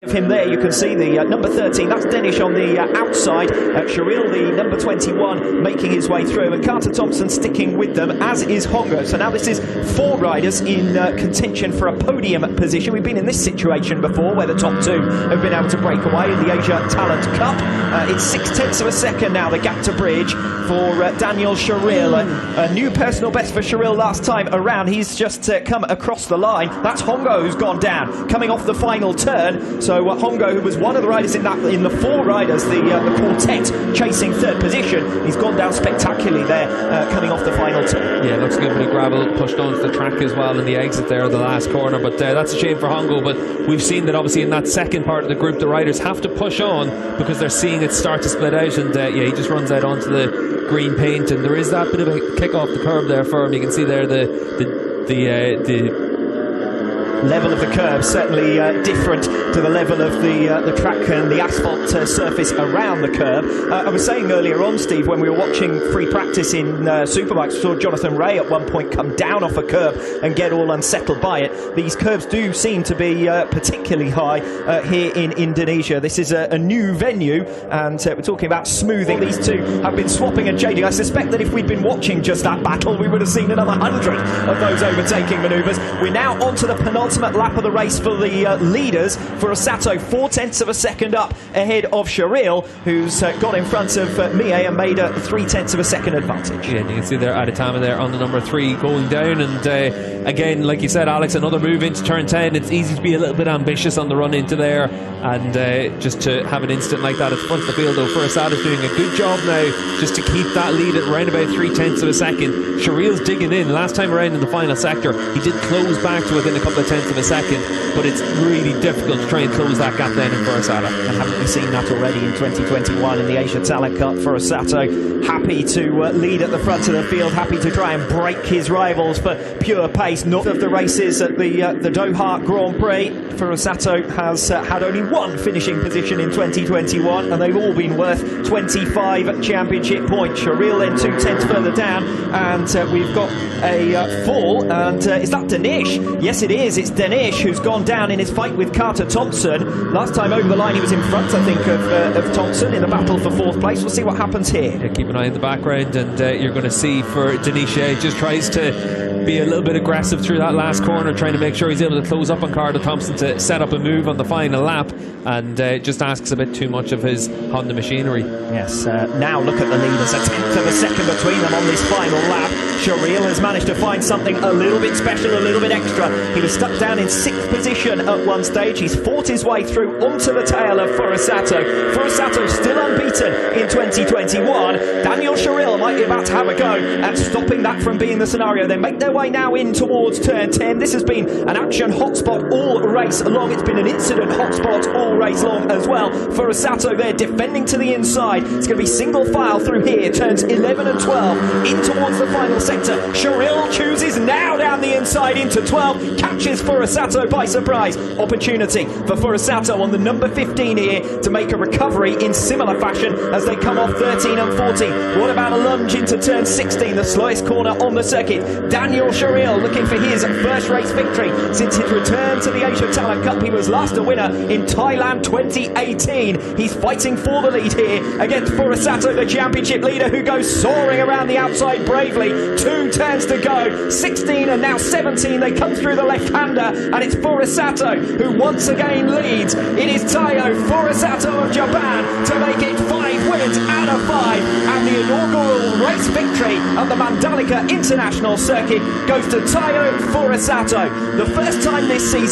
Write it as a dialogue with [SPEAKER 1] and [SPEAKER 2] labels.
[SPEAKER 1] Him there, you can see the number 13, that's Danish on the outside, Shireel, the number 21, making his way through, and Carter Thompson sticking with them, as is Hongo. So now this is 4 riders in contention for a podium position. We've been in this situation before, where the top 2 have been able to break away in the Asia Talent Cup. It's 0.6 of a second now, the gap to bridge for Daniel Shireel. A new personal best for Shireel last time around. He's just come across the line. That's Hongo who's gone down, coming off the final turn. So Hongo, who was one of the riders in the 4 riders, the quartet chasing 3rd position, he's gone down spectacularly there, coming off the final turn.
[SPEAKER 2] Yeah, looks a good bit of gravel pushed onto the track as well in the exit there, the last corner, but that's a shame for Hongo. But we've seen that obviously in that second part of the group, the riders have to push on because they're seeing it start to split out, and he just runs out onto the green paint, and there is that bit of a kick off the curb there for him. You can see there the
[SPEAKER 1] level of the curve certainly different to the level of the track and the asphalt surface around the curve. I was saying earlier on, Steve, when we were watching free practice in Superbikes, we saw Jonathan Ray at one point come down off a curb and get all unsettled by it. These curves do seem to be particularly high here in Indonesia. This is a new venue, and we're talking about smoothing. These two have been swapping and changing. I suspect that if we'd been watching just that battle, we would have seen another 100 of those overtaking manoeuvres. We're now onto the penultimate lap of the race for the leaders. For Osato, 0.4 of a second up ahead of Shireel, who's got in front of Mie and made a 0.3 of a second advantage.
[SPEAKER 2] Yeah, and you can see there aditama there on the number 3 going down, and again, like you said, Alex, another move into turn 10. It's easy to be a little bit ambitious on the run into there, and just to have an instant like that at the front of the field, though. Osato's doing a good job now just to keep that lead at around about 0.3 of a second. Shireel's digging in. Last time around in the final sector, he did close back to within a couple of tenths of a second, but it's really difficult to try and close that gap then in for Osato.
[SPEAKER 1] And haven't we seen that already in 2021 in the Asia Talent Cup for Osato? Happy to lead at the front of the field, happy to try and break his rivals for pure pace. None of the races at the Doha Grand Prix for Osato has had only 1 finishing position in 2021, and they've all been worth 25 championship points. Shireel then 0.2 further down, and we've got a fall, and is that Danish? Yes, it is. It's Danish who's gone down in his fight with Carter Thompson. Last time over the line he was in front, I think, of Thompson in the battle for 4th place. We'll see what happens here.
[SPEAKER 2] Yeah, keep an eye in the background, and you're going to see for Denisha, he just tries to be a little bit aggressive through that last corner, trying to make sure he's able to close up on Carter Thompson to set up a move on the final lap, and just asks a bit too much of his Honda machinery.
[SPEAKER 1] Yes, now look at the leaders, a 1/10 of a second between them on this final lap. Shireel has managed to find something a little bit special, a little bit extra. He was stuck down in 6th position at one stage. He's fought his way through onto the tail of Osato. Osato still unbeaten in 2021. Daniel Shireel might be about to have a go at stopping that from being the scenario. They make their way now in towards turn 10. This has been an action hotspot all race long. It's been an incident hotspot all race long as well. For Osato, they're defending to the inside. It's going to be single file through here, turns 11 and 12, in towards the final sector. Shireel chooses now down the inside into 12, catches Osato by surprise. Opportunity for Osato on the number 15 here to make a recovery in similar fashion as they come off 13 and 14. What about a lunge into turn 16, the slowest corner on the circuit? Daniel Shireel looking for his first race victory since his return to the Asia Talent Cup. He was last a winner in Thailand 2018. He's fighting for the lead here against Osato, the championship leader, who goes soaring around the outside bravely. 2 turns to go, 16 and now 17. They come through the left-hander, and it's Osato who once again leads. It is Taiyo Osato of Japan to make it 5 wins out of 5, and the inaugural race victory at the Mandalika International Circuit goes to Taiyo Osato. The first time this season